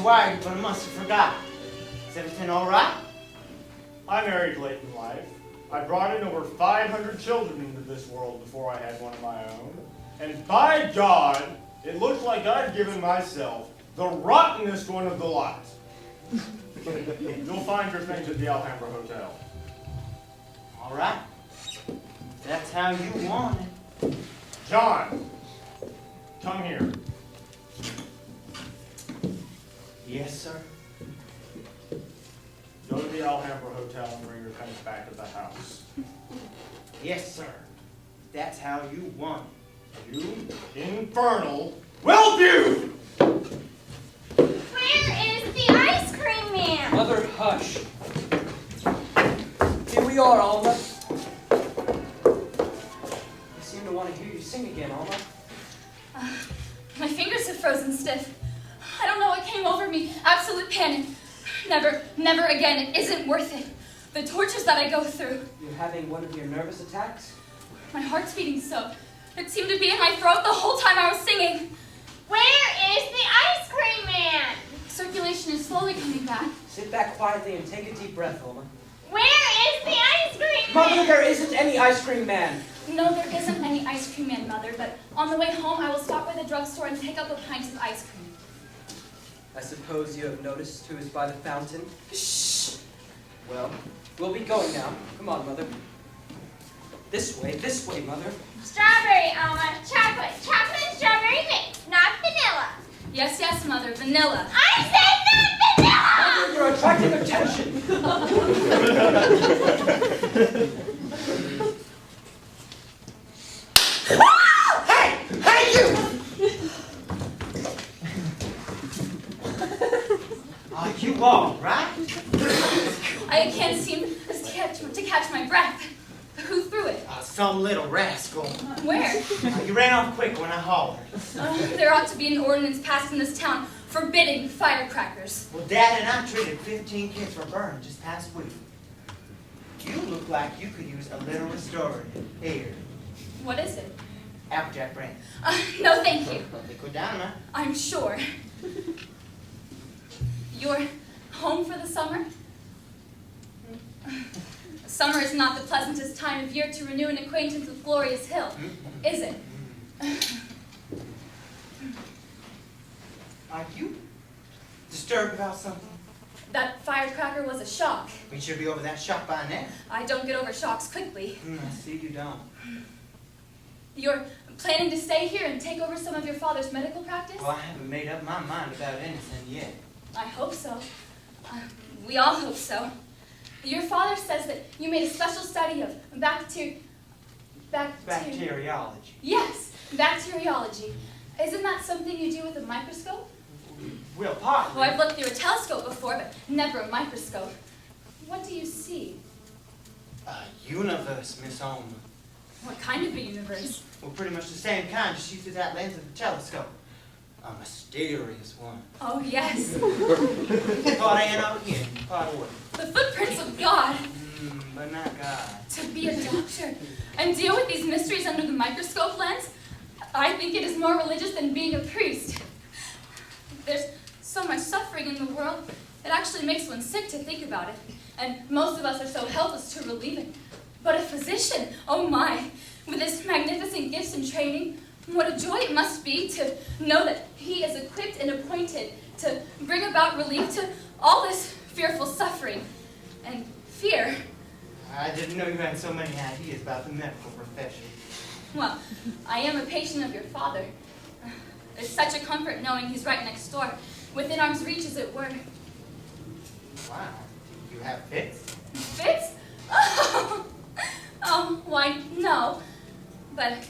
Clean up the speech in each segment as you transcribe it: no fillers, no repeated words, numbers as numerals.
wired, but I must have forgot. Is everything all right? I married late in life. I brought in over 500 children into this world before I had one of my own. And by God, it looks like I've given myself the rottenest one of the lot. You'll find your things at the Alhambra Hotel. All right. That's how you want it. John, come here. Yes, sir. Go to the Alhambra Hotel and bring your things back to the house. Yes, sir. That's how you want it. You infernal Wellview! Where is the ice cream man? Mother, hush. Here we are, Alma. I seem to want to hear you sing again, Alma. My fingers have frozen stiff. I don't know what came over me. Absolute panic. Never again. It isn't worth it. The tortures that I go through. You're having one of your nervous attacks? My heart's beating so. It seemed to be in my throat the whole time I was singing. Where is the ice cream man? Circulation is slowly coming back. Sit back quietly and take a deep breath, Alma. Where is the ice cream Mother, man? there isn't any ice cream man. No, there isn't any ice cream man, Mother, but on the way home I will stop by the drugstore and pick up a pint of ice cream. I suppose you have noticed who is by the fountain? Shh! Well, we'll be going now. Come on, Mother. This way, Mother. Strawberry, Alma. Chocolate and strawberry mix, not vanilla. Yes, Mother, vanilla. I said not vanilla! Mother, you're attracting attention. Hey, you! Are you all right? I can't seem to catch my breath. Who threw it? Some little rascal. Where? You ran off quick when I hollered. There ought to be an ordinance passed in this town forbidding firecrackers. Well, Dad and I treated 15 kids for burning just past week. You look like you could use a little restorative. Here, What is it? Applejack brandy. No, thank you. Liquid dynamite. I'm sure. You're home for the summer? Summer is not the pleasantest time of year to renew an acquaintance with Glorious Hill, is it? Are you disturbed about something? That firecracker was a shock. We should be over that shock by now. I don't get over shocks quickly. I see you don't. You're planning to stay here and take over some of your father's medical practice? Well, I haven't made up my mind about anything yet. I hope so. We all hope so. Your father says that you made a special study of Bacteriology. Yes, bacteriology. Isn't that something you do with a microscope? Well, partly. Oh, I've looked through a telescope before, but never a microscope. What do you see? A universe, Miss Alma. What kind of a universe? Well, pretty much the same kind, just used through that lens of the telescope. A mysterious one. Oh, yes. Part A and O again, part order. The footprints of God. But not God. To be a doctor and deal with these mysteries under the microscope lens, I think it is more religious than being a priest. There's so much suffering in the world, it actually makes one sick to think about it. And most of us are so helpless to relieve it. But a physician, oh my, with his magnificent gifts and training, what a joy it must be to know that he is equipped and appointed to bring about relief to all this fearful suffering. And fear. I didn't know you had so many ideas about the medical profession. Well, I am a patient of your father. It's such a comfort knowing he's right next door, within arm's reach as it were. Wow. You have fits? Fits? Why, no. But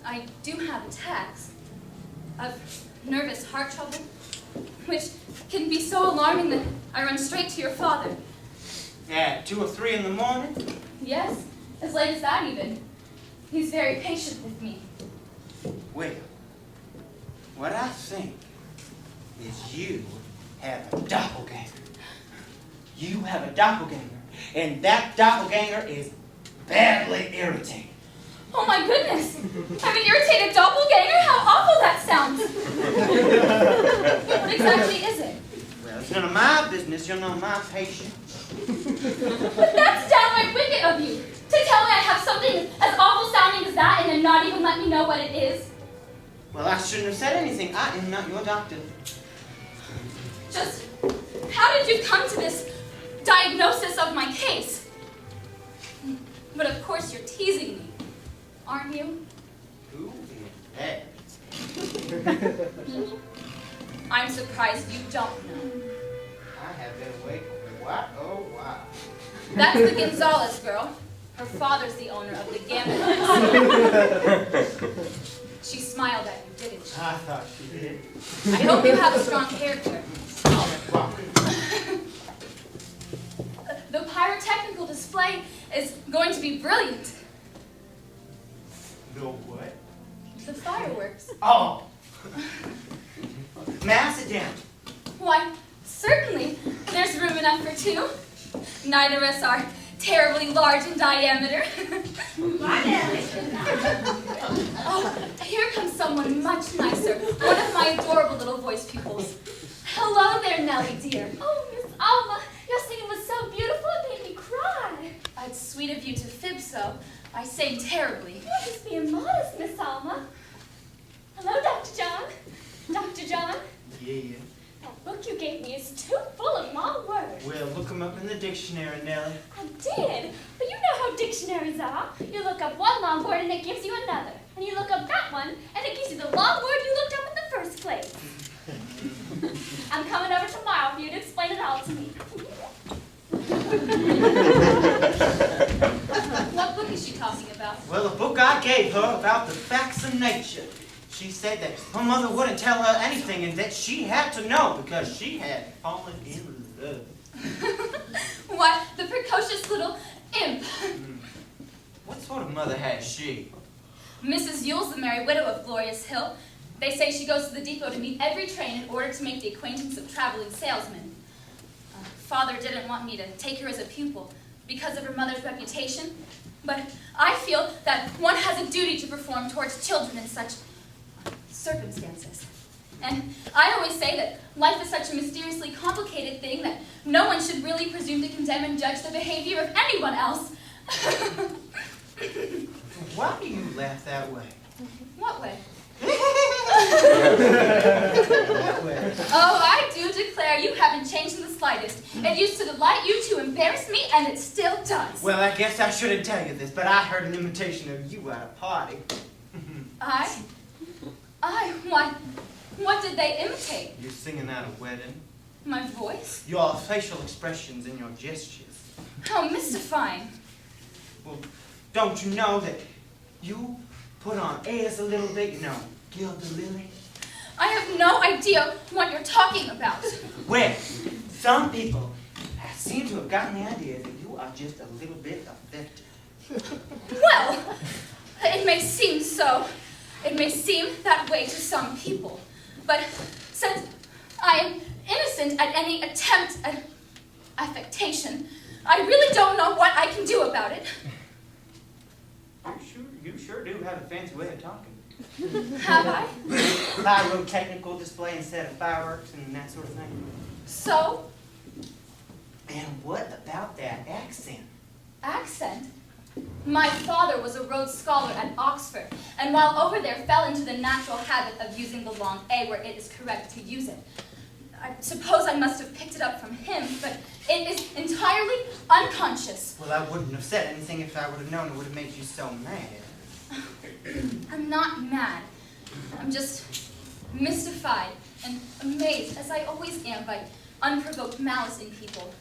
I do have attacks of nervous heart trouble, which can be so alarming that I run straight to your father. At 2 or 3 in the morning? Yes, as late as that even. He's very patient with me. Well, what I think is you have a doppelganger. You have a doppelganger, and that doppelganger is badly irritating. Oh my goodness! I'm an irritated doppelganger? How awful that sounds! What exactly is it? goodness, you're not my patient. But that's downright wicked of you, to tell me I have something as awful sounding as that and then not even let me know what it is. Well, I shouldn't have said anything. I am not your doctor. Just, how did you come to this diagnosis of my case? But of course you're teasing me, aren't you? Who is that? I'm surprised you don't know. I have been awake for what? Oh, wow. That's the Gonzalez girl. Her father's the owner of the gambling. She smiled at you, didn't she? I thought she did. I hope you have a strong character. The pyrotechnical display is going to be brilliant. No what? The fireworks. Oh! May I sit down? Why, certainly. There's room enough for two. Neither of us are terribly large in diameter. Oh, here comes someone much nicer. One of my adorable little voice pupils. Hello there, Nellie, dear. Oh, Miss Alma, your singing was so beautiful it made me cry. It's sweet of you to fib so. I sang terribly. You're just being modest, Miss Alma. Hello, Dr. John. Dr. John, Yeah. that book you gave me is too full of long words. Well, look them up in the dictionary, Nellie. I did, but you know how dictionaries are. You look up one long word and it gives you another. And you look up that one and it gives you the long word you looked up in the first place. I'm coming over tomorrow for you to explain it all to me. What book is she talking about? Well, the book I gave her about the facts of nature. She said that her mother wouldn't tell her anything and that she had to know because she had fallen in love. What? The precocious little imp. What sort of mother has she? Mrs. Yule's the merry widow of Glorious Hill. They say she goes to the depot to meet every train in order to make the acquaintance of traveling salesmen. Father didn't want me to take her as a pupil because of her mother's reputation, but I feel that one has a duty to perform towards children in such circumstances. And I always say that life is such a mysteriously complicated thing that no one should really presume to condemn and judge the behavior of anyone else. Why do you laugh that way? What way? That way. Oh, I do declare you haven't changed in the slightest. It used to delight you to embarrass me, and it still does. Well, I guess I shouldn't tell you this, but I heard an imitation of you at a party. What did they imitate? You're singing at a wedding. My voice? Your facial expressions and your gestures. How mystifying. Well, don't you know that you put on airs a little bit, you know, gild the lily? I have no idea what you're talking about. Well, some people seem to have gotten the idea that you are just a little bit affected. Well, it may seem so. It may seem that way to some people. But since I am innocent at any attempt at affectation, I really don't know what I can do about it. You sure do have a fancy way of talking. Have I? Pyrotechnical display instead of fireworks and that sort of thing. So? And what about that accent? Accent? My father was a Rhodes Scholar at Oxford, and while over there fell into the natural habit of using the long A where it is correct to use it. I suppose I must have picked it up from him, but it is entirely unconscious. Well, I wouldn't have said anything if I would have known it would have made you so mad. I'm not mad. I'm just mystified and amazed, as I always am, by unprovoked malice in people.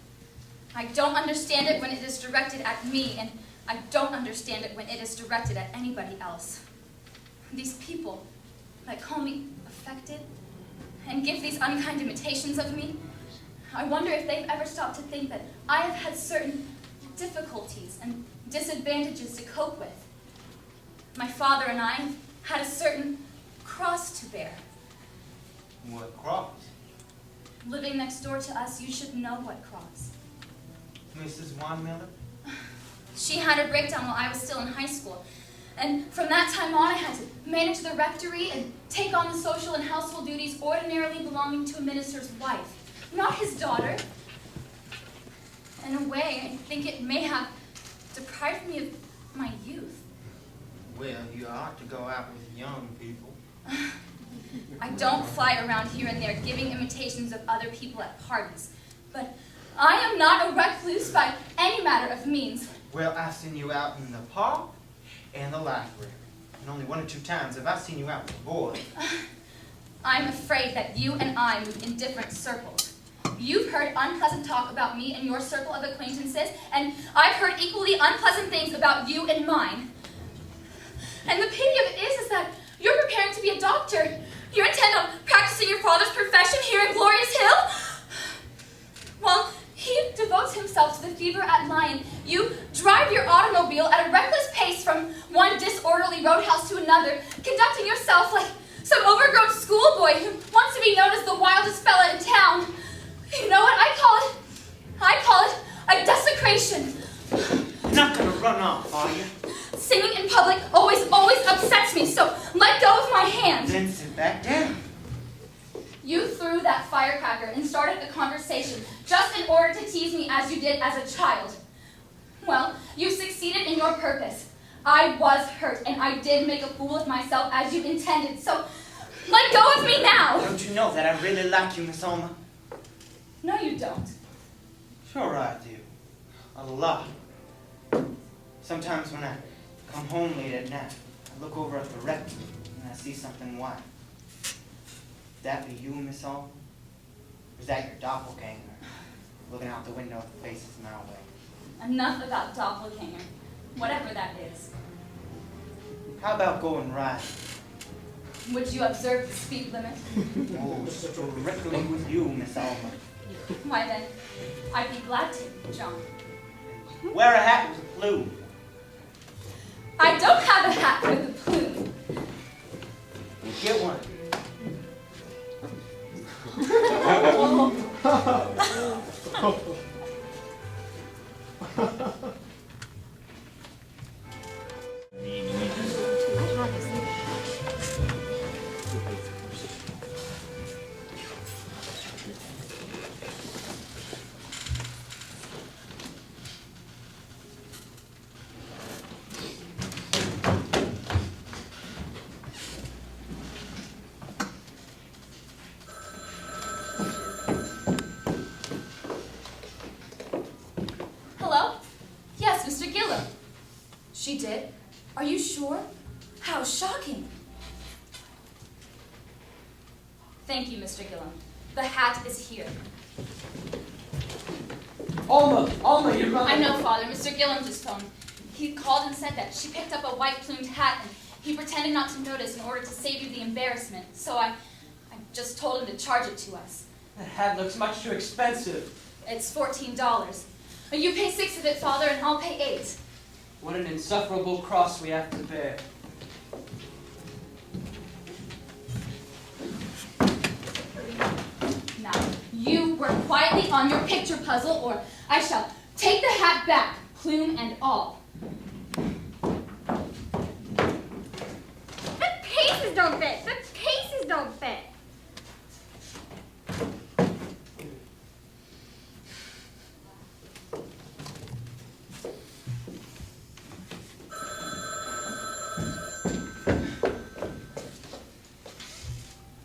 I don't understand it when it is directed at me, and I don't understand it when it is directed at anybody else. These people that call me affected and give these unkind imitations of me, I wonder if they've ever stopped to think that I have had certain difficulties and disadvantages to cope with. My father and I had a certain cross to bear. What cross? Living next door to us, you should know what cross. Mrs. Juan Miller? She had a breakdown while I was still in high school. And from that time on, I had to manage the rectory and take on the social and household duties ordinarily belonging to a minister's wife, not his daughter. In a way, I think it may have deprived me of my youth. Well, you ought to go out with young people. I don't fly around here and there giving imitations of other people at parties, but I am not a recluse by any matter of means. Well, I've seen you out in the park and the library. And only 1 or 2 times have I seen you out with a boy. I'm afraid that you and I move in different circles. You've heard unpleasant talk about me in your circle of acquaintances, and I've heard equally unpleasant things about you in mine. And the pity of it is that you're preparing to be a doctor. You're intent on practicing your father's profession here in Glorious Hill? While he devotes himself to the fever at Lyon, you drive your automobile at a reckless pace from one disorderly roadhouse to another, conducting yourself like some overgrown schoolboy who wants to be known as the wildest fella in town. You know what I call it a desecration. You're not gonna run off, are you? Singing in public always upsets me, so let go of my hand. Then sit back down. You threw that firecracker and started the conversation just in order to tease me as you did as a child. Well, you succeeded in your purpose. I was hurt, and I did make a fool of myself as you intended, so let go of me now! Don't you know that I really like you, Miss Alma? No, you don't. Sure I do. A lot. Sometimes when I come home late at night, I look over at the rectory and I see something white. That be you, Miss Alma? Or is that your doppelganger? Looking out the window at the faces my way. Enough about doppelganger, whatever that is. How about going riding? Would you observe the speed limit? Oh, strictly with you, Miss Alma. Why then, I'd be glad to, John. Wear a hat with a plume. I don't have a hat with a plume. Get one. Hello? Yes, Mr. Gillam. She did? Are you sure? How shocking. Thank you, Mr. Gillam. The hat is here. Alma, you're right. I know, Father. Mr. Gillam just phoned. He called and said that she picked up a white plumed hat and he pretended not to notice in order to save you the embarrassment. So I just told him to charge it to us. That hat looks much too expensive. It's $14. You pay 6 of it, Father, and I'll pay 8. What an insufferable cross we have to bear. Now, you work quietly on your picture puzzle, or I shall take the hat back, plume and all. The pieces don't fit. The pieces don't fit.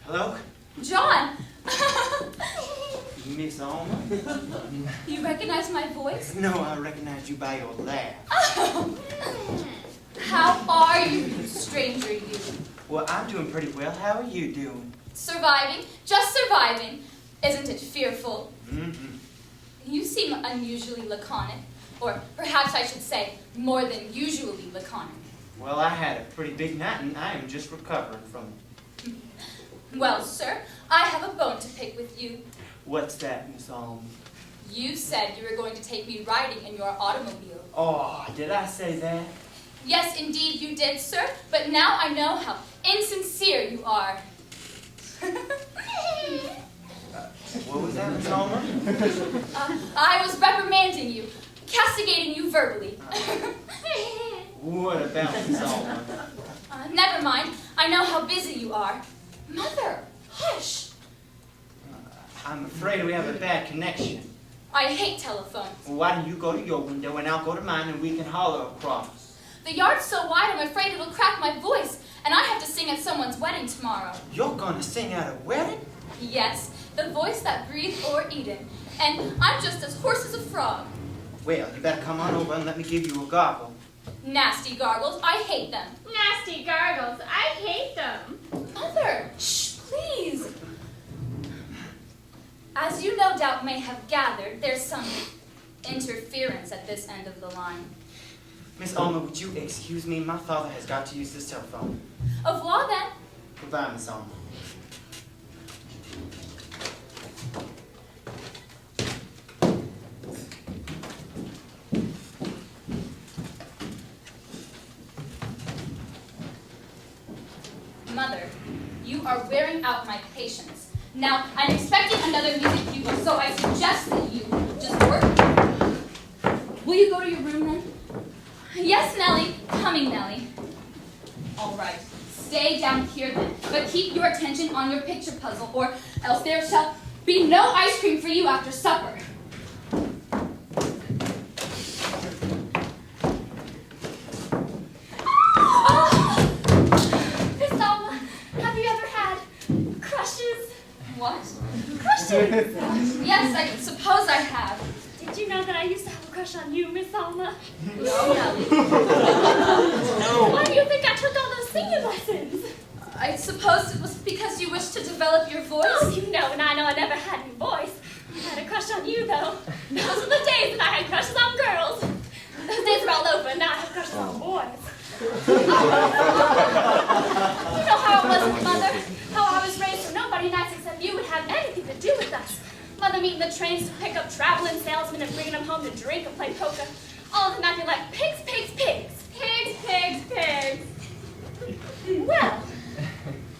Hello? John! Miss Alma? You recognize my voice? No, I recognize you by your laugh. How are you, stranger you? Well, I'm doing pretty well. How are you doing? Surviving, just surviving. Isn't it fearful? Mm-hmm. You seem unusually laconic, or perhaps I should say, more than usually laconic. Well, I had a pretty big night, and I am just recovering from it. Well, sir, I have a bone to pick with you. What's that, Miss Alma? You said you were going to take me riding in your automobile. Oh, did I say that? Yes, indeed you did, sir, but now I know how insincere you are. What was that, Miss Alma? I was reprimanding you, castigating you verbally. What about Miss Alma? Never mind, I know how busy you are. Mother, hush. I'm afraid we have a bad connection. I hate telephones. Well, why don't you go to your window and I'll go to mine and we can holler across. The yard's so wide I'm afraid it'll crack my voice, and I have to sing at someone's wedding tomorrow. You're gonna sing at a wedding? Yes, the voice that breathed o'er Eden, and I'm just as hoarse as a frog. Well, you better come on over and let me give you a gargle. Nasty gargles, I hate them. Nasty gargles. I hate them. Mother, shh, please. As you no doubt may have gathered, there's some interference at this end of the line. Miss Alma, would you excuse me? My father has got to use this telephone. Au revoir, then. Goodbye, Miss Alma. Mother, you are wearing out my patience. Now, I'm expecting another music pupil, so I suggest that you just work. Will you go to your room, then? Yes, Nellie. Coming, Nellie. All right. Stay down here, then, but keep your attention on your picture puzzle, or else there shall be no ice cream for you after supper. What? Crushes? Yes, I suppose I have. Did you know that I used to have a crush on you, Miss Alma? No, Nellie. No. Why do you think I took all those singing lessons? I suppose it was because you wished to develop your voice? Oh, you know, and I know I never had any voice. I had a crush on you, though. Those were the days that I had crushes on girls. Those days are all over, and now I have crushes on boys. You know how it was with Mother? How I was raised so nobody nice except you would have anything to do with us. Mother meeting the trains to pick up traveling salesmen and bringing them home to drink and play poker. All of them acting like pigs, pigs, pigs. Pigs, pigs, pigs. Well,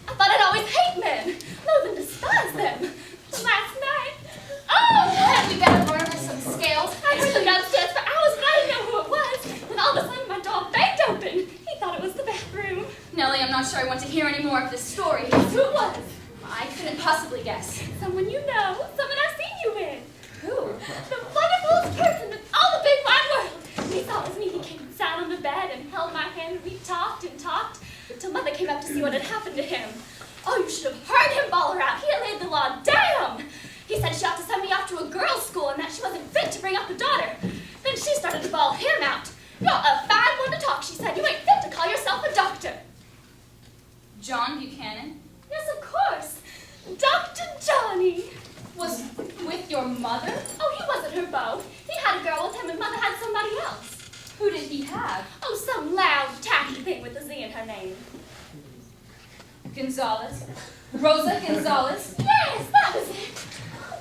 I thought I'd always hate men, loathe and despise them. But last night, Had we better learn her some scales? I heard them downstairs for hours, but I didn't know who it was. Then all of a sudden, my door banged open. He thought it was the bathroom. Nellie, I'm not sure I want to hear any more of this story. Guess who it was? I couldn't possibly guess. Someone you know, someone I've seen you with. Who? The wonderfulest person in all the big wide world. When he saw it was me, he came and sat on the bed and held my hand, and we talked and talked until Mother came up to see what had happened to him. Oh, you should have heard him baller out. He had laid the law down. He said she ought to send me off to a girls' school and that she wasn't fit to bring up a daughter. Then she started to bawl him out. You're a fine one to talk, she said. You ain't fit to call yourself a doctor. John Buchanan Yes, of course. Dr. Johnny. was with your mother? Oh, he wasn't her beau. He had a girl with him and Mother had somebody else. Who did he have? Oh, some loud, tacky thing with a Z in her name. Gonzalez? Rosa Gonzalez? Yes, that was it.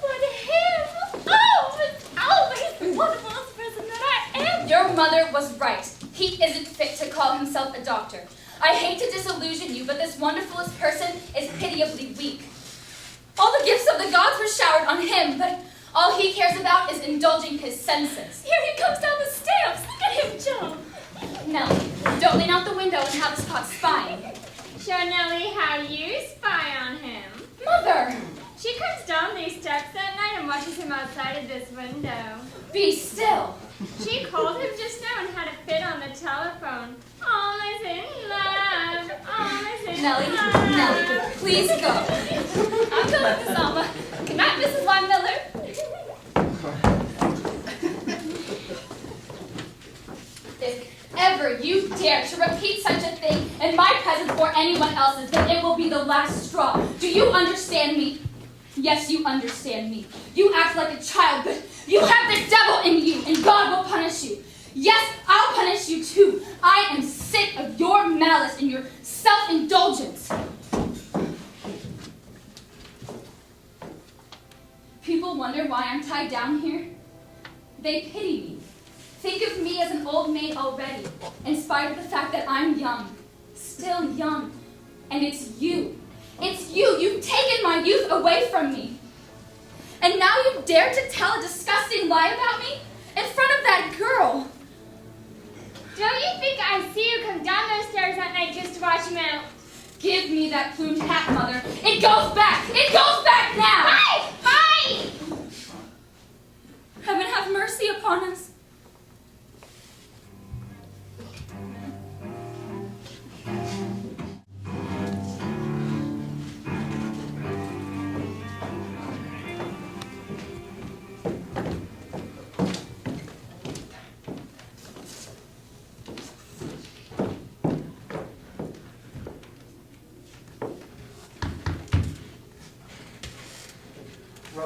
But him. Oh, it's always the wonderfulest person that I am. Your mother was right. He isn't fit to call himself a doctor. I hate to disillusion you, but this wonderfulest person is pitiably weak. All the gifts of the gods were showered on him, but all he cares about is indulging his senses. Here he comes down the steps. Look at him jump. Nellie, don't lean out the window and have us caught spying. Show Nellie how you spy on him. Mother! She comes down these steps at night and watches him outside of this window. Be still! She called him just now and had a fit on the telephone. Always in love, always in Nellie, love. Nellie, please go. I'm going, Miss Alma. Good night, Mrs. Weinmiller. If ever you dare to repeat such a thing in my presence or anyone else's, then it will be the last straw. Do you understand me? Yes, you understand me. You act like a child, but you have the devil in you, and God will punish you. Yes, I'll punish you too. I am sick of your malice and your self-indulgence. People wonder why I'm tied down here. They pity me. Think of me as an old maid already, in spite of the fact that I'm young, still young. And it's you. It's you. You've taken my youth away from me. And now you dare to tell a disgusting lie about me in front of that girl. Don't you think I see you come down those stairs at night just to watch him out? Give me that plumed hat, Mother. It goes back. It goes back now. Bye! Bye!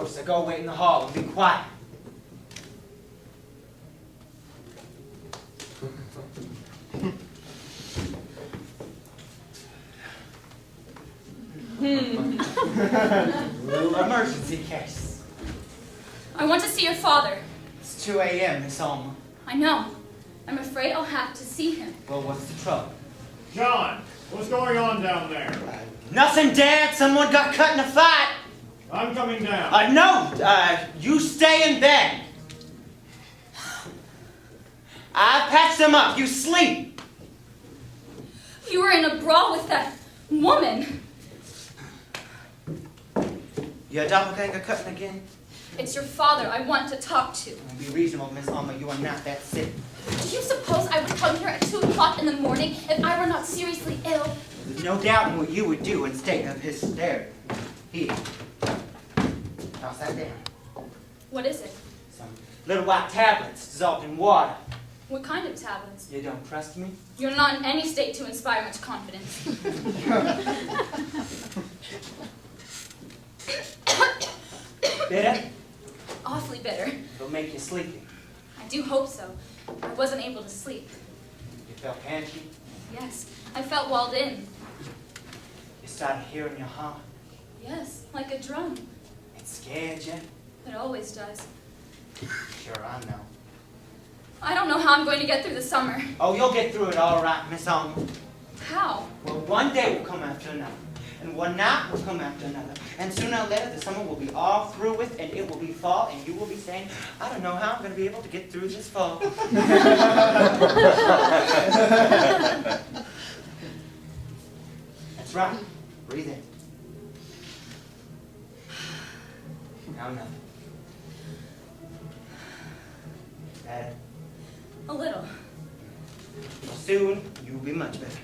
Rosa, go wait in the hall and be quiet. Little emergency case. I want to see your father. It's 2 a.m., Miss Alma. I know. I'm afraid I'll have to see him. Well, what's the trouble? John, what's going on down there? Nothing, Dad. Someone got cut in a fight. I'm coming down. No. You stay in bed. I patched them up. You sleep. You were in a brawl with that woman. Your doppelganger cutting again? It's your father I want to talk to. Be reasonable, Miss Alma. You are not that sick. Do you suppose I would come here at 2 o'clock in the morning if I were not seriously ill? There's no doubt in what you would do instead of hysteria. Here. Toss that down. What is it? Some little white tablets dissolved in water. What kind of tablets? You don't trust me? You're not in any state to inspire much confidence. Bitter? Awfully bitter. It'll make you sleepy. I do hope so. I wasn't able to sleep. You felt panty? Yes, I felt walled in. You started hearing your heart. Yes, like a drum. It scared you? It always does. Sure, I know. I don't know how I'm going to get through the summer. Oh, you'll get through it all right, Miss Alma. How? Well, one day will come after another. And one night will come after another. And sooner or later, the summer will be all through with, and it will be fall, and you will be saying, I don't know how I'm going to be able to get through this fall. That's right. Breathe in. Now nothing. Better. A little. Soon, you'll be much better.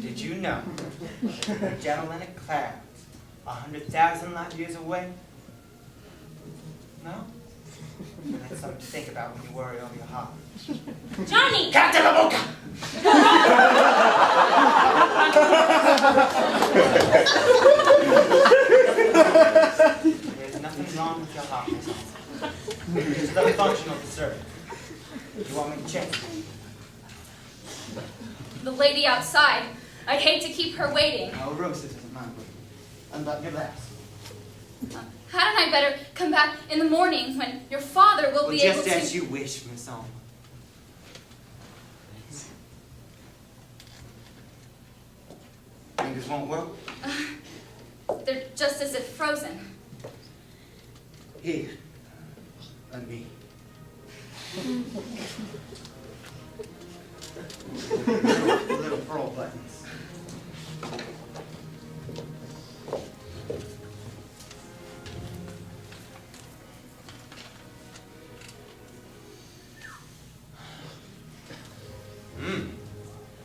Did you know that Magellan in a cloud 100,000 light years away? No? That's something to think about when you worry over your heart. Johnny! Cállate la boca! There's nothing wrong with your heart, Miss Alma. It's the function of the servant. You want me to check? The lady outside. I'd hate to keep her waiting. No, Rosa doesn't mind waiting. Unbutton your blouse. Hadn't I better come back in the morning when your father will be able Just to... as you wish, Miss Alma. Fingers won't work? They're just as if frozen. Here. Let me. Little pearl buttons.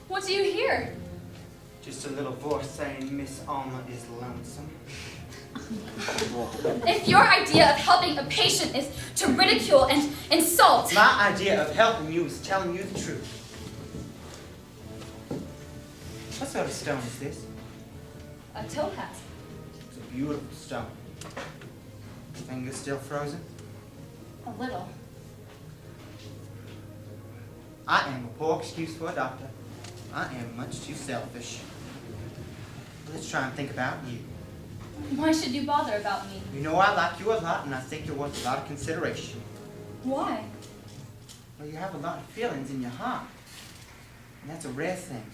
What do you hear? Just a little voice saying Miss Alma is lonesome. If your idea of helping a patient is to ridicule and insult... My idea of helping you is telling you the truth. What sort of stone is this? A topaz. It's a beautiful stone. Fingers still frozen? A little. I am a poor excuse for a doctor. I am much too selfish. Let's try and think about you. Why should you bother about me? You know I like you a lot, and I think you're worth a lot of consideration. Why? Well, you have a lot of feelings in your heart. And that's a rare thing.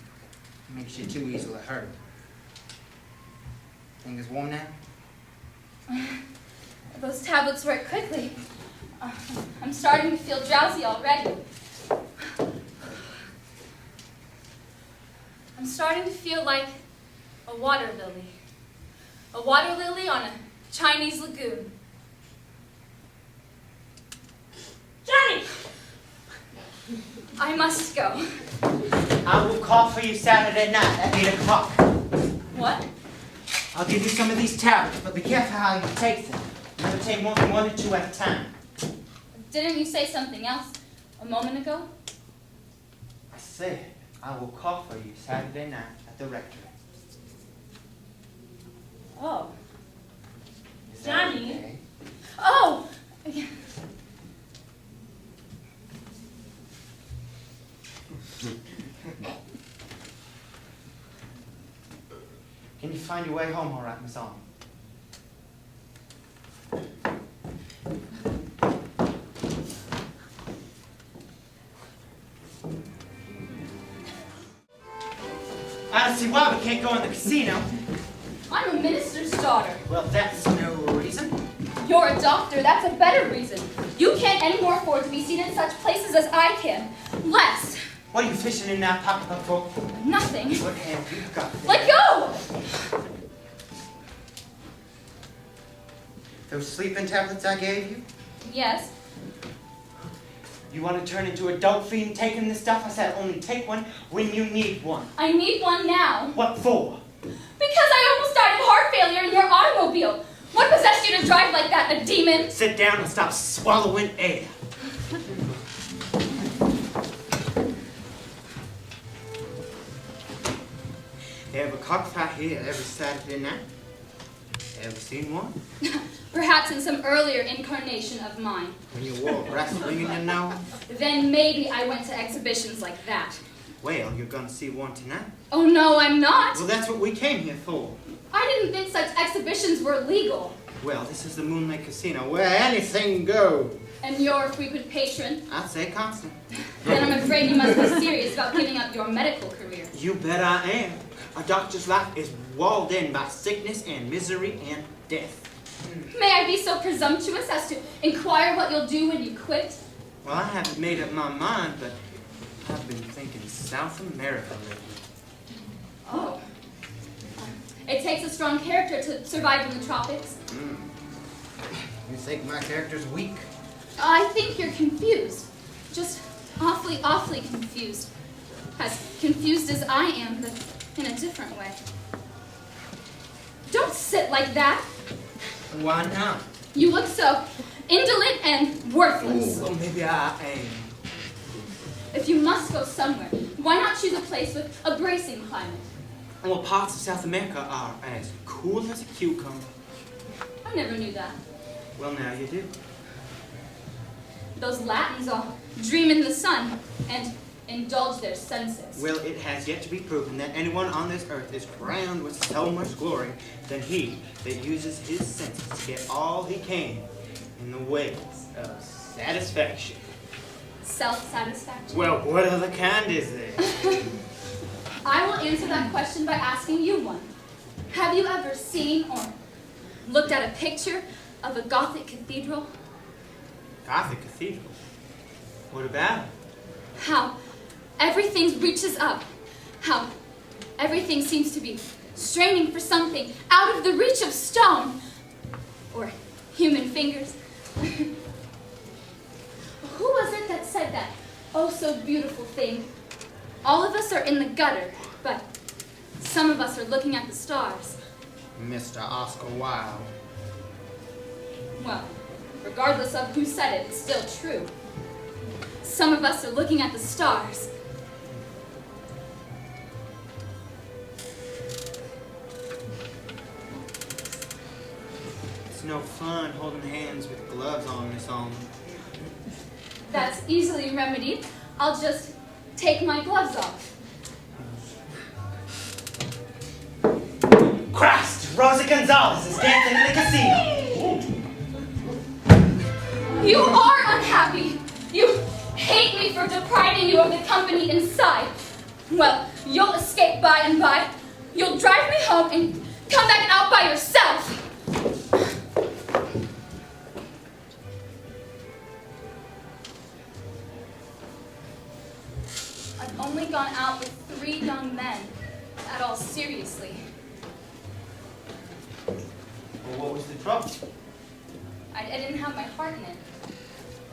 It makes you too easily hurt. Fingers warm now? Those tablets work quickly. I'm starting to feel drowsy already. I'm starting to feel like a water lily. A water lily on a Chinese lagoon. Johnny! I must go. I will call for you Saturday night at 8 o'clock. What? I'll give you some of these tablets, but be careful how you take them. Remember take more than 1 or 2 at a time. Didn't you say something else a moment ago? I said I will call for you Saturday night at the rectory. Oh. Is that Johnny? okay? Oh! Can you find your way home all right, Miss Alma? I don't see why we can't go in the casino. I'm a minister's daughter. Well, that's no reason. You're a doctor, that's a better reason. You can't anymore afford to be seen in such places as I can. Less. What are you fishing in that pocketbook for? Nothing. What have you got there? Let go! Those sleeping tablets I gave you? Yes. You want to turn into a dope fiend taking this stuff? I said only take one when you need one. I need one now. What for? Because I almost died of heart failure in your automobile. What possessed you to drive like that, a demon? Sit down and stop swallowing air. They have a cockfight here every Saturday night. Ever seen one? Perhaps in some earlier incarnation of mine. When you wore a brass ring in your nose? Then maybe I went to exhibitions like that. Well, you're gonna see one tonight. Oh no, I'm not. Well, that's what we came here for. I didn't think such exhibitions were legal. Well, this is the Moonlight Casino, where anything goes. And you're a frequent patron. I'd say constant. Then I'm afraid you must be serious about giving up your medical career. You bet I am. A doctor's life is walled in by sickness and misery and death. May I be so presumptuous as to inquire what you'll do when you quit? Well, I haven't made up my mind, but I've been thinking South America lately. Oh. It takes a strong character to survive in the tropics. You think my character's weak? I think you're confused. Just awfully, awfully confused. As confused as I am, but in a different way. Don't sit like that. Why not? You look so indolent and worthless. Well, maybe I am. If you must go somewhere, why not choose a place with a bracing climate? Well, parts of South America are as cool as a cucumber. I never knew that. Well, now you do. Those Latins all dream in the sun and indulge their senses. Well, it has yet to be proven that anyone on this earth is crowned with so much glory than he that uses his senses to get all he can in the ways of satisfaction. Self-satisfaction? Well, what other kind is there? I will answer that question by asking you one. Have you ever seen or looked at a picture of a Gothic cathedral? Gothic cathedral? What about it? How everything reaches up. How everything seems to be straining for something out of the reach of stone or human fingers. Who was it that said that oh so beautiful thing? All of us are in the gutter, but some of us are looking at the stars. Mr. Oscar Wilde. Well, regardless of who said it, it's still true. Some of us are looking at the stars. It's no fun holding hands with gloves on, Miss Alma. That's easily remedied. I'll just take my gloves off. Christ! Rosa Gonzalez is dancing in the casino! You are unhappy. You hate me for depriving you of the company inside. Well, you'll escape by and by. You'll drive me home and come back out by yourself. I've only gone out with 3 young men, at all seriously. Well, what was the trouble? I didn't have my heart in it.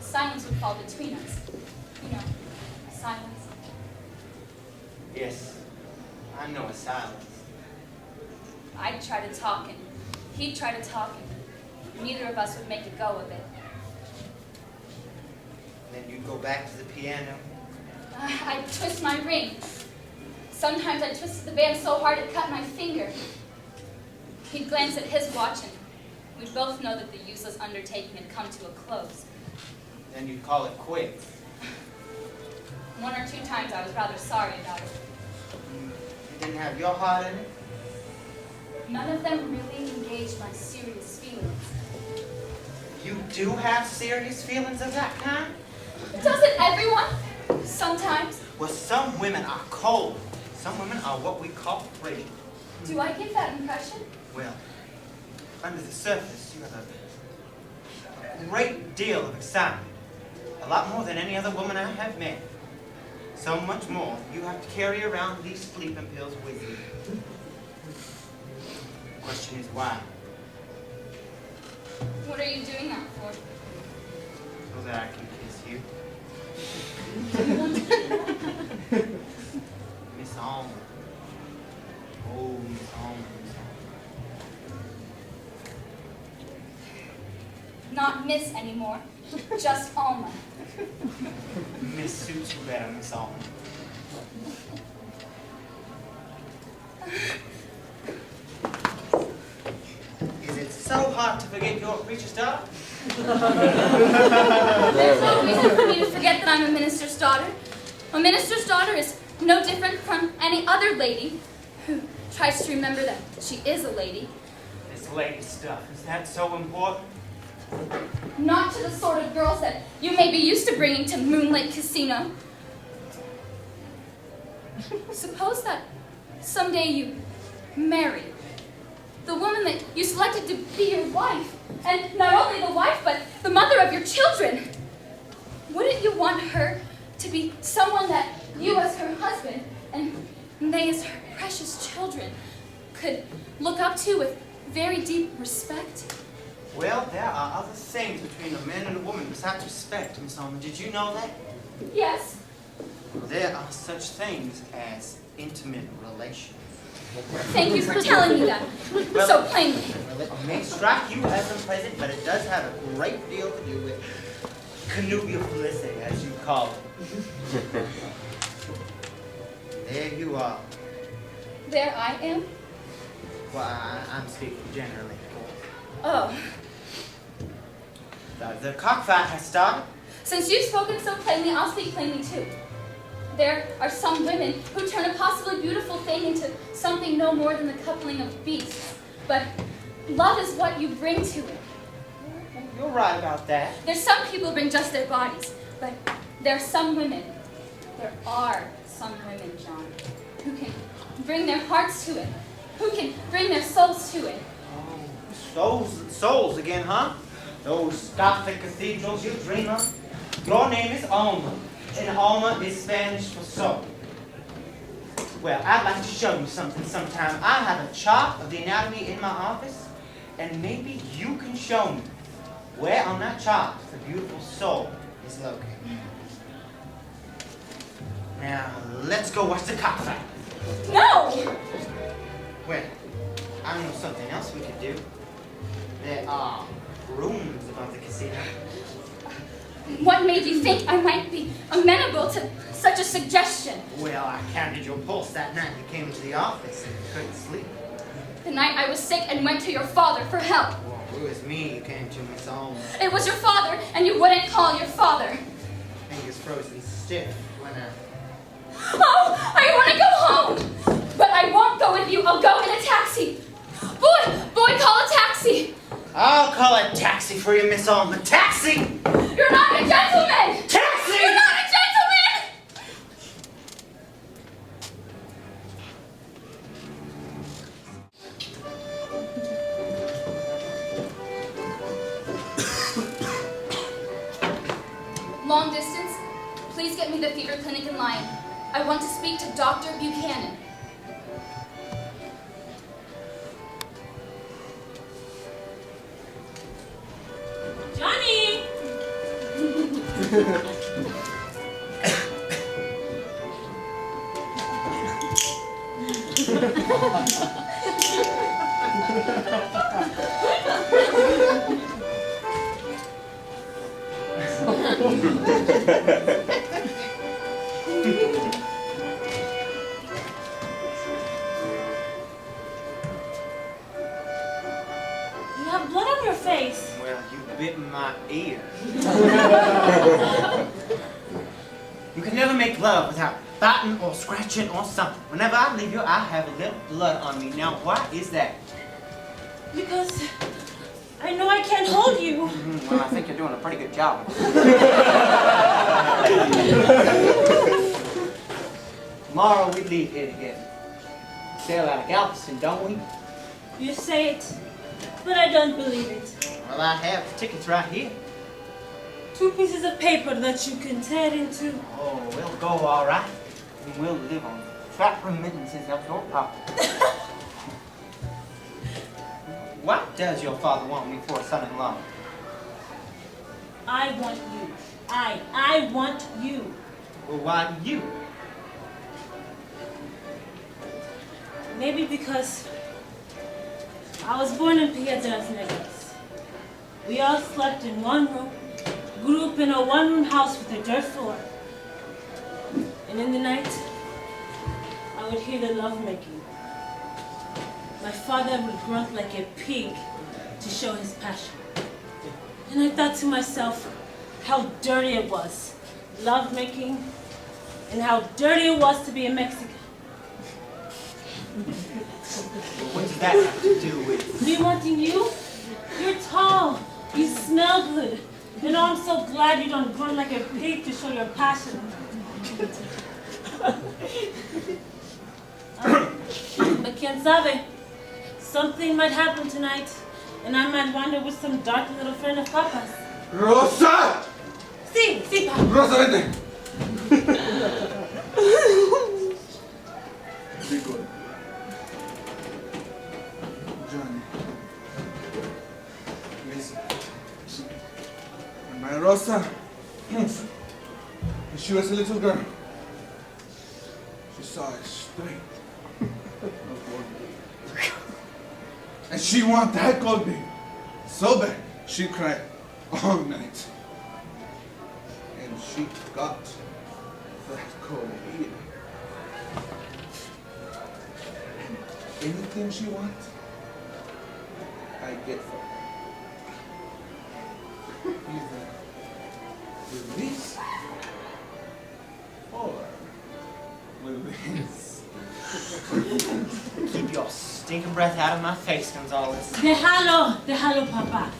Silence would fall between us. You know, silence. Yes, I know a silence. I'd try to talk and he'd try to talk and neither of us would make a go of it. Then you'd go back to the piano. I'd twist my ring. Sometimes I twisted the band so hard it cut my finger. He'd glance at his watch and we'd both know that the useless undertaking had come to a close. Then you'd call it quits. One or two times I was rather sorry about it. You didn't have your heart in it? None of them really engaged my serious feelings. You do have serious feelings of that kind? Doesn't everyone? Sometimes. Well, some women are cold. Some women are what we call pretty. Do I give that impression? Well, under the surface, you have a great deal of excitement. A lot more than any other woman I have met. So much more, you have to carry around these sleeping pills with you. The question is why? What are you doing that for? So that I can kiss you. Miss Alma. Oh, Miss Alma, Miss Alma. Not Miss anymore. Just Alma. Miss suits you better, Miss Alma. Is it so hard to forget your preacher's daughter? There's no reason for me to forget that I'm a minister's daughter. A minister's daughter is no different from any other lady who tries to remember that she is a lady. This lady stuff, is that so important? Not to the sort of girls that you may be used to bringing to Moonlight Casino. Suppose that someday you marry the woman that you selected to be your wife, and not only the wife, but the mother of your children. Wouldn't you want her to be someone that you as her husband, and they as her precious children, could look up to with very deep respect? Well, there are other things between a man and a woman besides respect, Miss Alma. Did you know that? Yes. There are such things as intimate relations. Thank you for telling me that so plainly. Well, it may strike you as unpleasant, but it does have a great deal to do with connubial felicity, as you call it. There you are. There I am. Well, I'm speaking generally, of course. Oh. The cockfight has started. Since you've spoken so plainly, I'll speak plainly too. There are some women who turn a possibly beautiful thing into something no more than the coupling of beasts. But love is what you bring to it. You're right about that. There's some people who bring just their bodies, but there are some women, John, who can bring their hearts to it, who can bring their souls to it. Oh, souls again, huh? Those Gothic cathedrals you dream of? Your name is Alma, and Alma is Spanish for soul. Well, I'd like to show you something sometime. I have a chart of the anatomy in my office, and maybe you can show me where on that chart the beautiful soul is located. Now, let's go watch the cockfight. No! Well, I know something else we could do. There are rooms above the casino. What made you think I might be amenable to such a suggestion? Well, I counted your pulse that night you came to the office and you couldn't sleep. The night I was sick and went to your father for help. Well, it was me you came to, Miss Alma. It was your father, and you wouldn't call your father. Fingers frozen stiff when Oh, I want to go home! But I won't go with you. I'll go in a taxi. Boy, call a taxi. I'll call a taxi for you, Miss Alma. Taxi! You're not a gentleman! Taxi! You're not a gentleman! Long distance, please get me the fever clinic in Lyon. I want to speak to Dr. Buchanan. Johnny! You have blood on your face. Well, you bit my ear. You can never make love without biting or scratching or something. Whenever I leave you, I have a little blood on me. Now, why is that? Because I know I can't hold you. Well, I think you're doing a pretty good job. Tomorrow we leave here together. Sail out of Galveston, don't we? You say it, but I don't believe it. Well, I have the tickets right here. 2 pieces of paper that you can tear into. Oh, we'll go all right. And we'll live on fat remittances of your papa. What does your father want me for, son-in-law? I want you. I want you. Well, why you? Maybe because I was born in Piedras Negras. We all slept in one room, grew up in a one-room house with a dirt floor. And in the night, I would hear the lovemaking. My father would grunt like a pig to show his passion. And I thought to myself how dirty it was, lovemaking, and how dirty it was to be a Mexican. What does that have to do with? Me wanting you? You're tall, you smell good. You know, I'm so glad you don't grunt like a pig to show your passion. But quien sabe, something might happen tonight, and I might wander with some dark little friend of Papa's. ¡Rosa! Sí, sí, Papa. ¡Rosa, vente! Be good. Johnny. Listen. My Rosa, when she was a little girl, she saw a string of gold. And she wanted that gold bean so bad, she cried all night. And she got that gold bean. And anything she wants, I get for her. Either with this or with this. Keep your stinking breath out of my face, Gonzalez. Déjalo, Papa.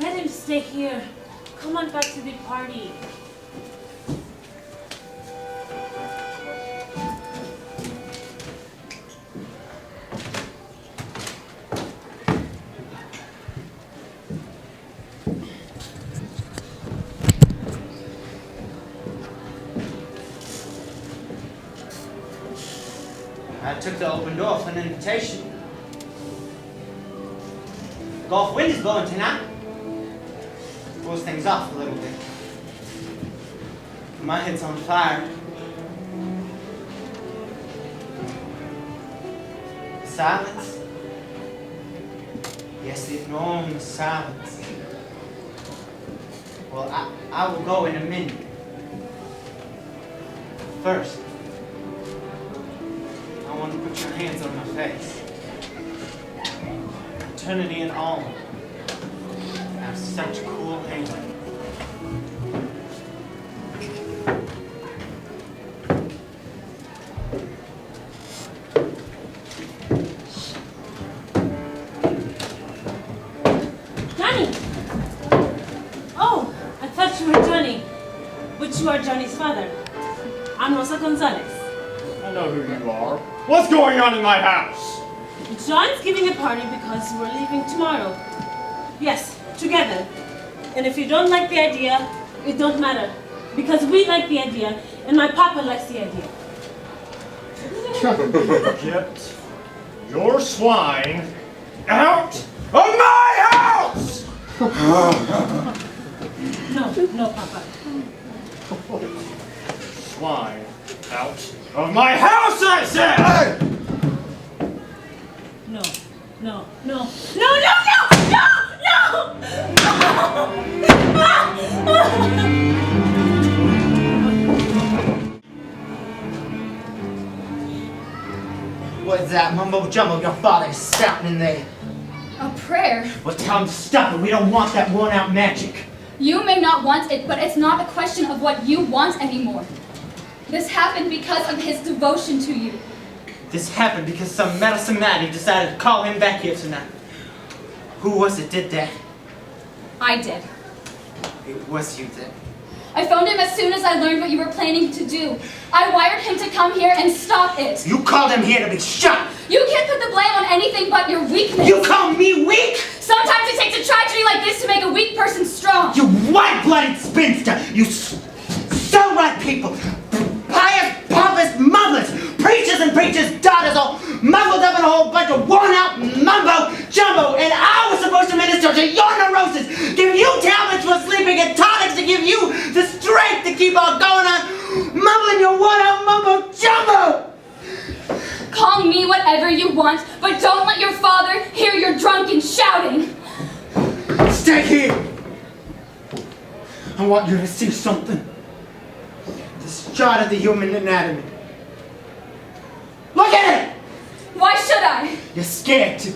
Let him stay here. Come on back to the party. I took the open door for an invitation. The Gulf wind is blowing tonight. Cools things off a little bit. My head's on fire. Silence. Yes, the enormous silence. Well, I will go in a minute. First, I want to put your hands on my face. Eternity and all. Have such cool hands. Johnny! Oh, I thought you were Johnny. But you are Johnny's father. I'm Rosa Gonzalez. I know who you are. What's going on in my house? John's giving a party because we're leaving tomorrow. Yes, together. And if you don't like the idea, it don't matter. Because we like the idea, and my papa likes the idea. Get your swine out of my house! No, Papa. Swine out of my house, I said! Hey! No. mumbo jumbo your father is spouting in there? A prayer? Well, tell him to stop it. We don't want that worn-out magic. You may not want it, but it's not a question of what you want anymore. This happened because of his devotion to you. This happened because some medicine man decided to call him back here tonight. Who was it did that? I did. It was you then. I phoned him as soon as I learned what you were planning to do. I wired him to come here and stop it. You called him here to be shot. You can't put the blame on anything but your weakness. You call me weak? Sometimes it takes a tragedy like this to make a weak person strong. You white-blooded spinster. You so right people. Pious, pompous mothers. Preachers and preachers' daughters all muffled up in a whole bunch of worn-out mumbo-jumbo. And I was supposed to minister to your neurosis. Give you tablets for sleeping and tonics to give you the strength to keep on going on mumbling your worn-out mumbo-jumbo. Call me whatever you want, but don't let your father hear your drunken shouting. Stay here. I want you to see something. This chart of the human anatomy. Look at it! Why should I? You're scared to.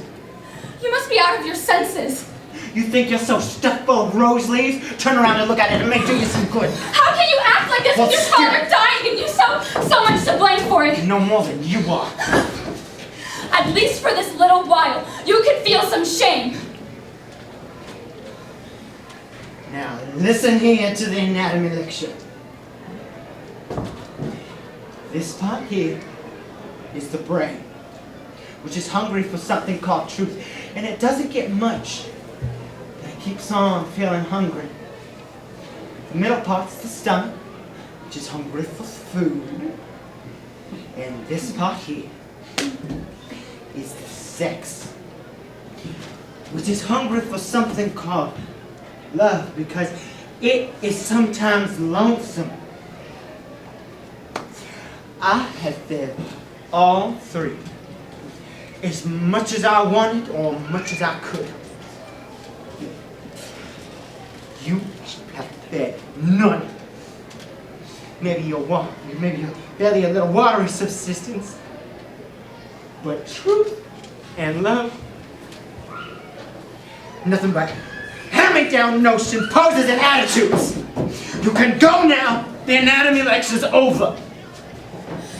You must be out of your senses. You think you're so stuffed full of rose leaves? Turn around and look at it and may do you some good. How can you act like this with your father dying and you so much to blame for it? No more than you are. At least for this little while, you can feel some shame. Now listen here to the anatomy lecture. This part here is the brain, which is hungry for something called truth. And it doesn't get much, but it keeps on feeling hungry. The middle part's the stomach, which is hungry for food. And this part here is the sex, which is hungry for something called love, because it is sometimes lonesome. I have fed all three, as much as I wanted or much as I could. You have fed none. Maybe you're barely a little watery subsistence, but truth and love, nothing but hand-me-down notion, poses, and attitudes. You can go now. The anatomy lecture's over.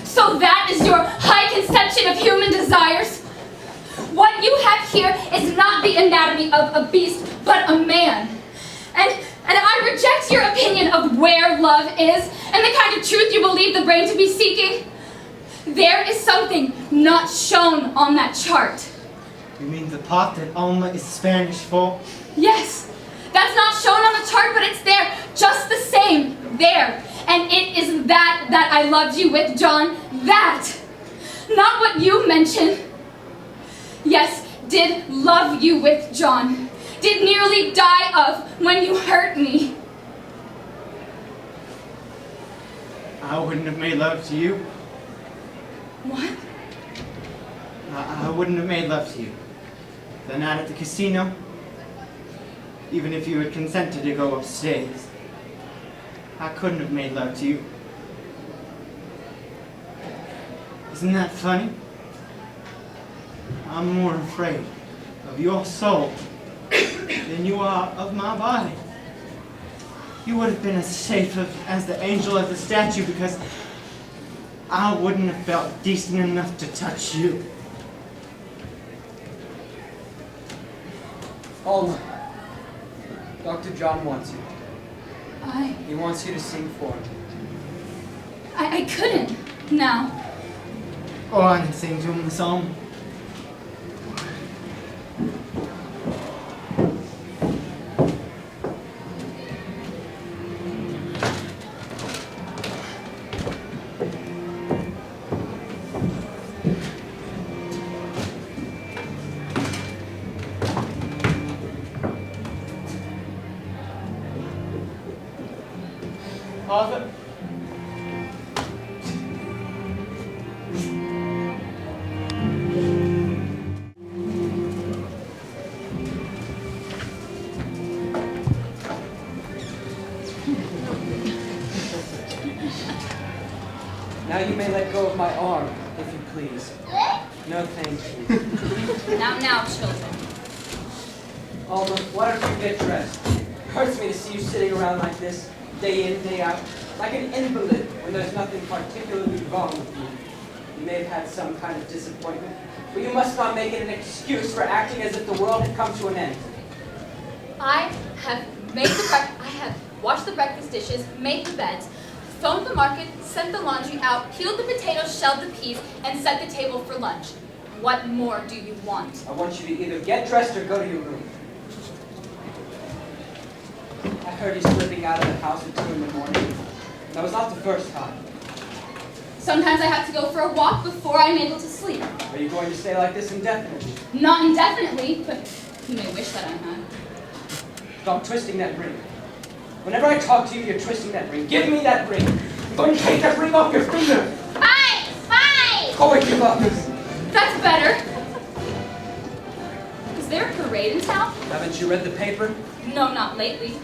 So that is your high conception of human desires? What you have here is not the anatomy of a beast, but a man. And I reject your opinion of where love is and the kind of truth you believe the brain to be seeking. There is something not shown on that chart. You mean the part that Alma is Spanish for? Yes, that's not shown on the chart, but it's there, just the same, there. And it is that I loved you with, John, that. Not what you mentioned. Yes, did love you with, John. Did nearly die of when you hurt me. I wouldn't have made love to you. What? I wouldn't have made love to you. The night at the casino, even if you had consented to go upstairs. I couldn't have made love to you. Isn't that funny? I'm more afraid of your soul than you are of my body. You would have been as safe as the angel of the statue because I wouldn't have felt decent enough to touch you. Alma, Dr. John wants you. I He wants you to sing for him. I couldn't now. Oh, I can sing to him the song. Arthur? Now you may let go of my arm, if you please. No, thank you. Now, children. Alma, why don't you get dressed? It hurts me to see you sitting around like this, day in, day out, like an invalid when there's nothing particularly wrong with you. You may have had some kind of disappointment, but you must not make it an excuse for acting as if the world had come to an end. I have washed the breakfast dishes, made the beds, phoned the market, sent the laundry out, peeled the potatoes, shelled the peas, and set the table for lunch. What more do you want? I want you to either get dressed or go to your room. I heard you slipping out of the house at 2 in the morning. That was not the first time. Sometimes I have to go for a walk before I'm able to sleep. Are you going to stay like this indefinitely? Not indefinitely, but you may wish that I had. Stop twisting that ring. Whenever I talk to you, you're twisting that ring. Give me that ring. I'm going to take that ring off your finger. Fight! Fight! Go with your buckles. That's better. Is there a parade in town? Haven't you read the paper? No, not lately.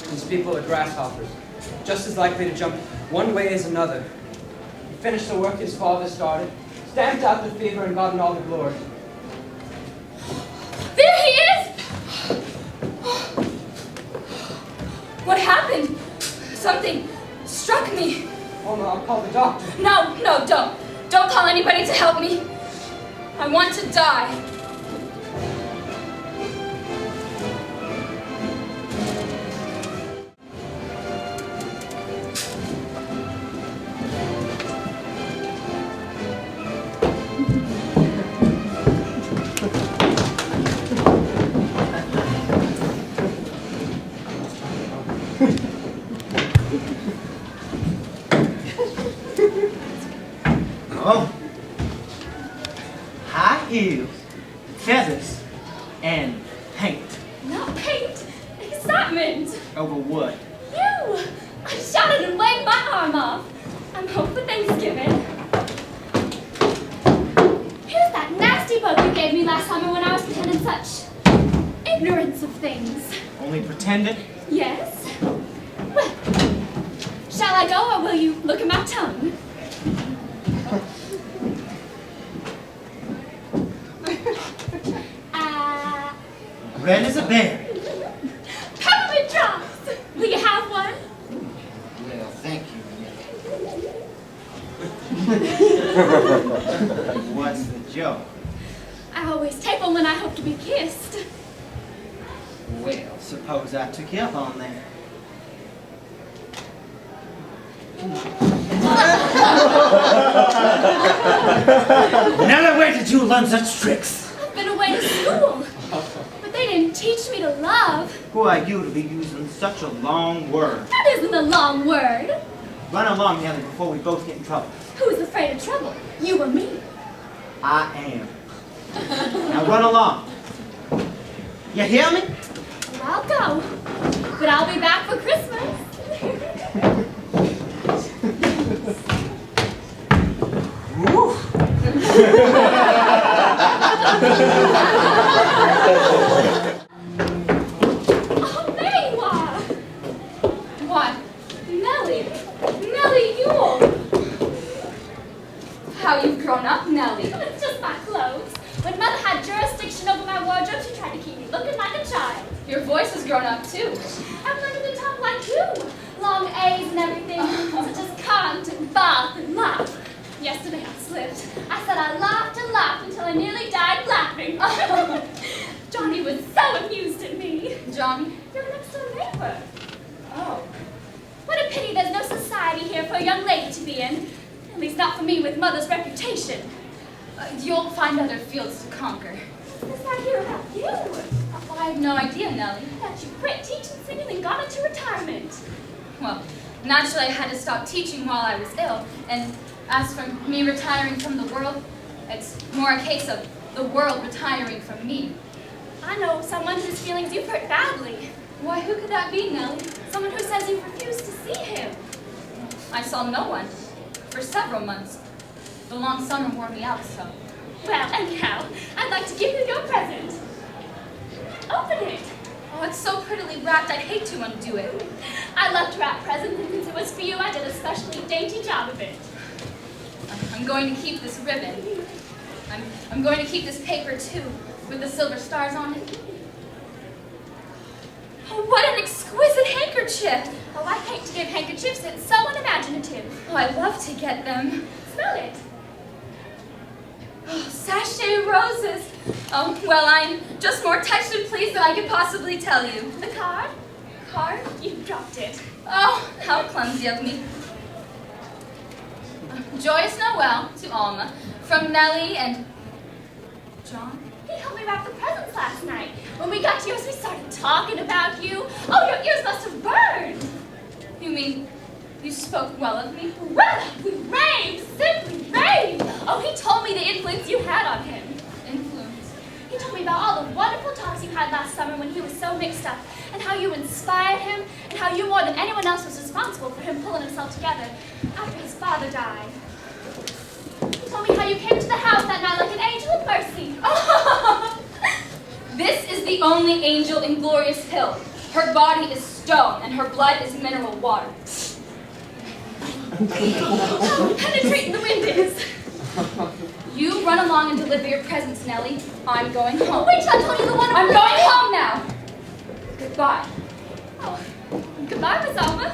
These people are grasshoppers, just as likely to jump one way as another. He finished the work his father started, stamped out the fever, and gotten all the glory. There he is! What happened? Something struck me. Oh no, I'll call the doctor. No, don't. Don't call anybody to help me. I want to die. Oh. High heels, feathers, and paint. Not paint. Excitement. Over what? You. I shouted and waved my arm off. I'm home for Thanksgiving. Here's that nasty book you gave me last summer when I was pretending such ignorance of things. Only pretending? Yes. Well, shall I go or will you look at my tongue? Red as a berry. Peppermint drops. Will you have one? Well, thank you. What's the joke? I always take one when I hope to be kissed. Well, suppose I took you up on that. Nella, where did you learn such tricks? I've been away to school. But they didn't teach me to love. Who are you to be using such a long word? That isn't a long word. Run along, Nellie, before we both get in trouble. Who's afraid of trouble? You or me? I am. Now run along. You hear me? Well, I'll go. But I'll be back for Christmas. Woo. Oh, there you are. What? Nellie Yule. How you've grown up, Nellie. It's just my clothes. When Mother had jurisdiction over my wardrobe, she tried to keep me looking like a child. Your voice has grown up too. I'm learning to talk like you. Long A's and everything, such as can't and bath and laugh. Yesterday I slipped. I said I laughed and laughed until I nearly died laughing. Johnny was so amused at me. Johnny? You're next door neighbor. Oh. What a pity there's no society here for a young lady to be in. At least not for me with Mother's reputation. You'll find other fields to conquer. What's I hear about you? I have no idea, Nellie. That you quit teaching singing and gone into retirement. Well, naturally I had to stop teaching while I was ill, and as for me retiring from the world, it's more a case of the world retiring from me. I know someone whose feelings you've hurt badly. Why, who could that be, Nellie? Someone who says you've refused to see him. I saw no one for several months. The long summer wore me out, so. Well, anyhow, I'd like to give you your present. Open it. Oh, it's so prettily wrapped, I'd hate to undo it. I love to wrap presents, and since it was for you, I did a specially dainty job of it. I'm going to keep this ribbon. I'm going to keep this paper too, with the silver stars on it. Oh, what an exquisite handkerchief! Oh, I hate to give handkerchiefs. It's so unimaginative. Oh, I love to get them. Smell it. Oh, sachet roses. Oh, well, I'm just more touched and pleased than I could possibly tell you. The card? Card? You dropped it. Oh, how clumsy of me. Joyous Noel to Alma, from Nellie and John. He helped me wrap the presents last night. When we got to yours, we started talking about you. Oh, your ears must have burned. You mean you spoke well of me? Well, we raved, simply raved. Oh, he told me the influence you had on him. Influence. He told me about all the wonderful talks you had last summer when he was so mixed up, and how you inspired him, and how you more than anyone else was responsible for him pulling himself together after his father died. He told me how you came to the house that night like an angel of mercy. This is the only angel in Glorious Hill. Her body is stone, and her blood is mineral water. How penetrating the wind is. You run along and deliver your presents, Nellie. I'm going home. Wait till I told you the wonderful I'm going home now. Goodbye. Oh, goodbye, Miss Alma.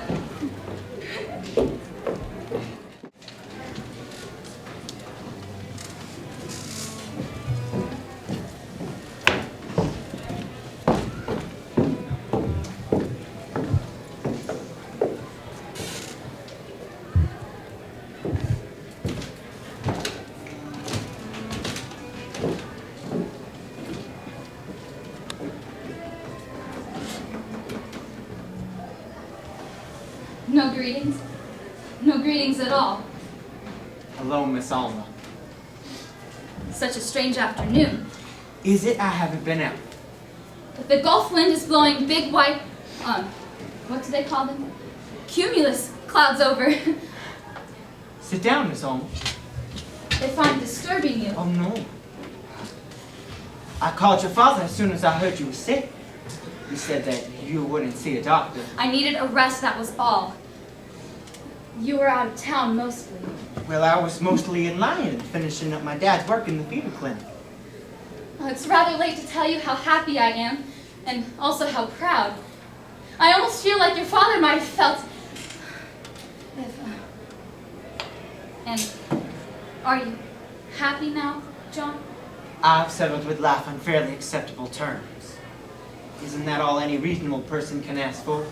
No greetings. No greetings at all. Hello, Miss Alma. Such a strange afternoon. Is it? I haven't been out. The Gulf wind is blowing big white, what do they call them? Cumulus clouds over. Sit down, Miss Alma. If I'm disturbing you. Oh, no. I called your father as soon as I heard you were sick. He said that you wouldn't see a doctor. I needed a rest, that was all. You were out of town mostly. Well, I was mostly in Lyon, finishing up my dad's work in the feeder clinic. Well, it's rather late to tell you how happy I am, and also how proud. I almost feel like your father might have felt if, and are you happy now, John? I've settled with life on fairly acceptable terms. Isn't that all any reasonable person can ask for?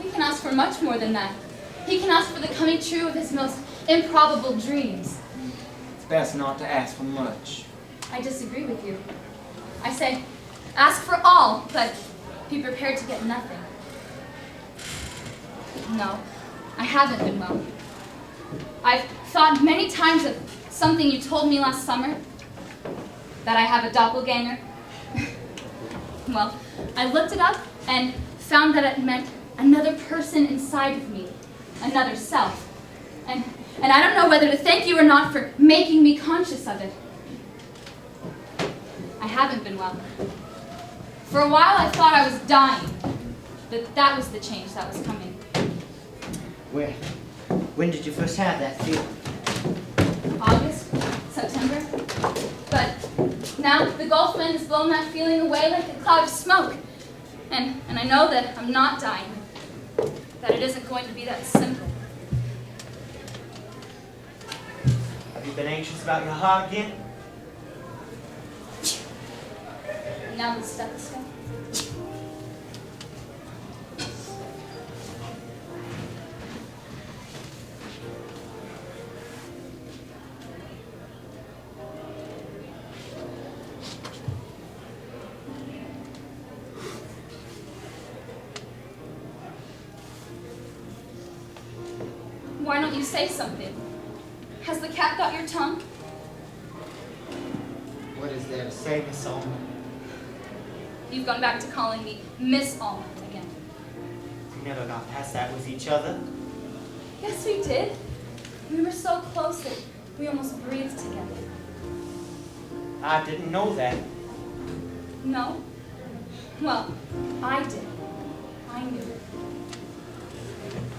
He can ask for much more than that. He can ask for the coming true of his most improbable dreams. It's best not to ask for much. I disagree with you. I say, ask for all, but be prepared to get nothing. No, I haven't been well. I've thought many times of something you told me last summer, that I have a doppelganger. Well, I looked it up and found that it meant another person inside of me, another self. And I don't know whether to thank you or not for making me conscious of it. I haven't been well. For a while I thought I was dying, but that was the change that was coming. When did you first have that feeling? August, September. But now the Gulf wind has blown that feeling away like a cloud of smoke. And I know that I'm not dying, that it isn't going to be that simple. Have you been anxious about your heart again? Now the stethoscope. Why don't you say something? Has the cat got your tongue? What is there to say, Miss Alma? You've gone back to calling me Miss Alma again. We never got past that with each other. Yes, we did. We were so close that we almost breathed together. I didn't know that. No? Well, I did. I knew.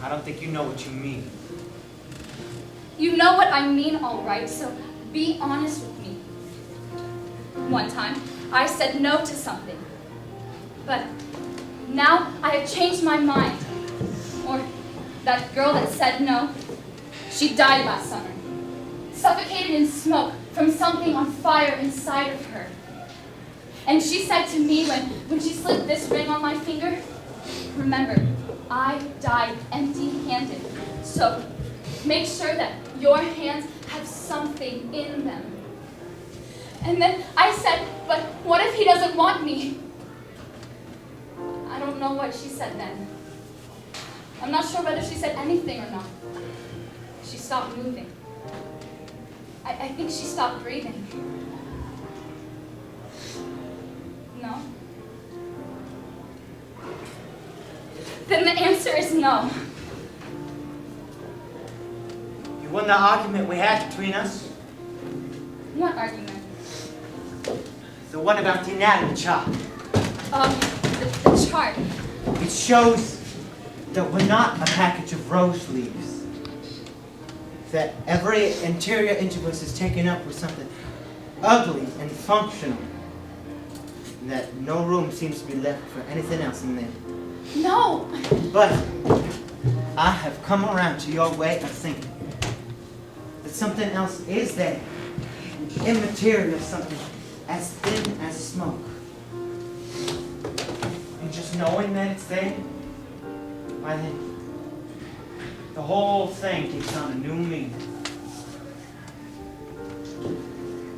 I don't think you know what you mean. You know what I mean, all right, so be honest with me. one time, I said no to something. But now I have changed my mind. Or that girl that said no, she died last summer, suffocated in smoke from something on fire inside of her. And she said to me when she slipped this ring on my finger, remember, I died empty-handed. So make sure that your hands have something in them. And then I said, but what if he doesn't want me? I don't know what she said then. I'm not sure whether she said anything or not. She stopped moving. I think she stopped breathing. No? Then the answer is no. You won the argument we had between us. What argument? The one about the anatomy chart. The chart. It shows that we're not a package of rose leaves. That every interior inch of us is taken up with something ugly and functional. And that no room seems to be left for anything else in there. No! But I have come around to your way of thinking. That something else is there. Immaterial, something as thin as smoke. And just knowing that it's there, why then, the whole thing takes on a new meaning.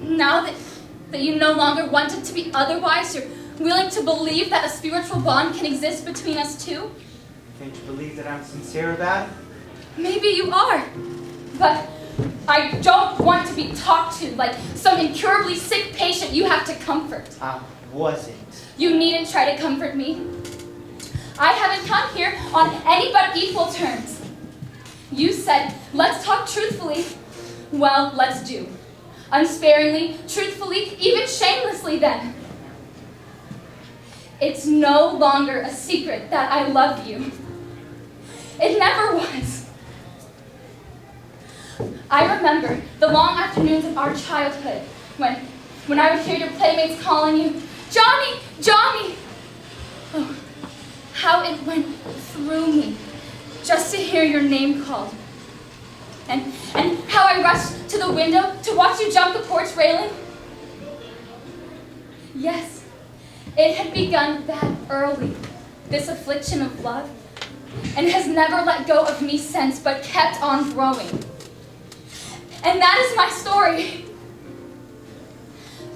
Now that you no longer want it to be otherwise, you're willing to believe that a spiritual bond can exist between us two? Can't you believe that I'm sincere about it? Maybe you are, but I don't want to be talked to like some incurably sick patient you have to comfort. I wasn't. You needn't try to comfort me. I haven't come here on any but equal terms. You said, let's talk truthfully. Well, let's do. Unsparingly, truthfully, even shamelessly then. It's no longer a secret that I love you. It never was. I remember the long afternoons of our childhood when I would hear your playmates calling you, Johnny, Johnny. Oh, how it went through me just to hear your name called. And how I rushed to the window to watch you jump the porch railing. Yes, it had begun that early, this affliction of love, and has never let go of me since, but kept on growing. And that is my story.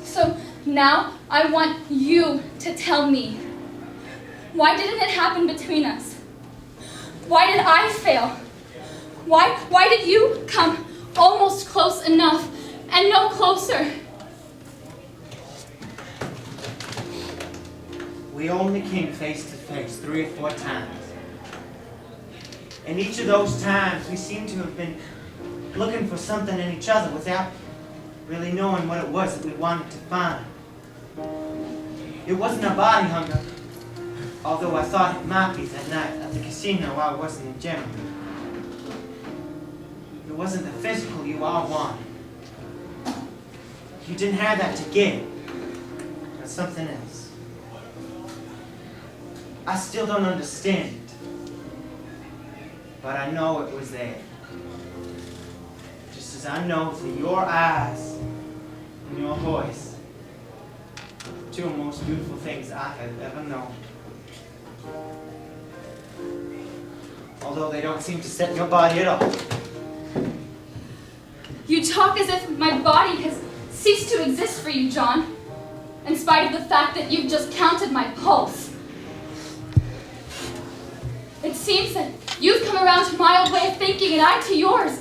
So now I want you to tell me, why didn't it happen between us? Why did I fail? Why did you come almost close enough and no closer? We only came face to face 3 or 4 times. And each of those times we seemed to have been looking for something in each other without really knowing what it was that we wanted to find. It wasn't a body hunger, although I thought it might be that night at the casino while I wasn't in general. It wasn't the physical you all wanted. You didn't have that to give. But something else. I still don't understand it. But I know it was there. Just as I know that your eyes and your voice are 2 of the most beautiful things I have ever known. Although they don't seem to set your body at all. You talk as if my body has ceased to exist for you, John, in spite of the fact that you've just counted my pulse. It seems that you've come around to my old way of thinking and I to yours.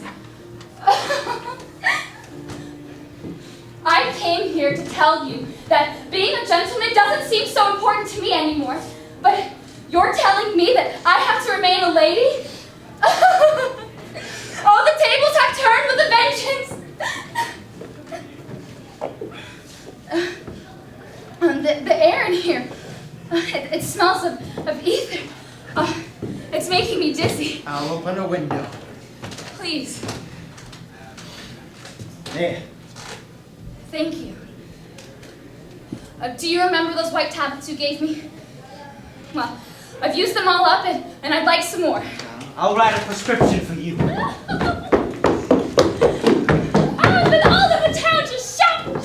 I came here to tell you that being a gentleman doesn't seem so important to me anymore, but you're telling me that I have to remain a lady? Oh, the tables have turned with a vengeance. The air in here, it smells of ether. It's making me dizzy. I'll open a window. Please. There. Thank you. Do you remember those white tablets you gave me? Well, I've used them all up, and I'd like some more. I'll write a prescription for you. But all of the town just shouting.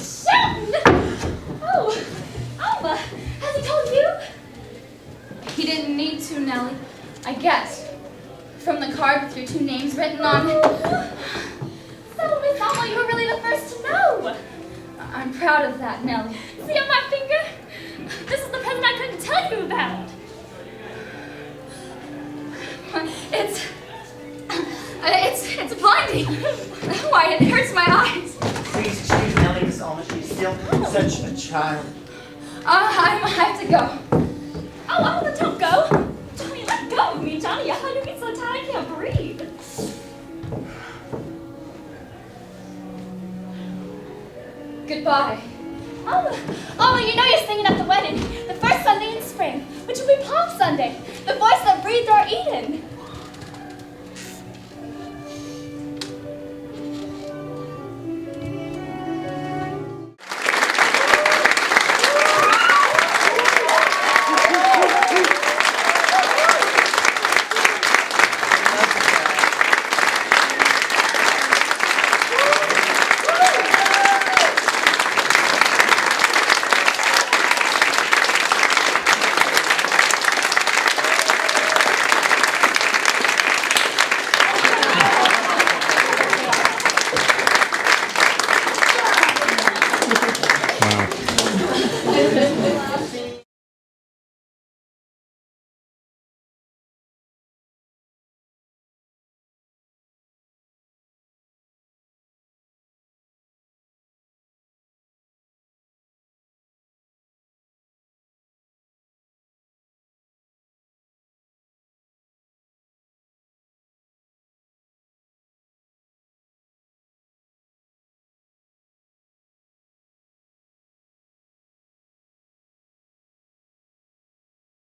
Oh, Alma, has he told you? He didn't need to, Nellie. I guessed. From the card with your 2 names written on it. So, Miss Alma, you were really the first to know. I'm proud of that, Nellie. See on my finger? This is the present I couldn't tell you about. It's blinding. Why, it hurts my eyes. Please excuse Nellie, Miss Alma. She's still such a child. I have to go. Oh, Alma, don't go. Johnny, let go of me, Johnny. I'm gonna get so tired I can't breathe. Goodbye. Alma, you know you're singing at the wedding. The first Sunday in spring, which will be Palm Sunday. The voice that breathed our Eden.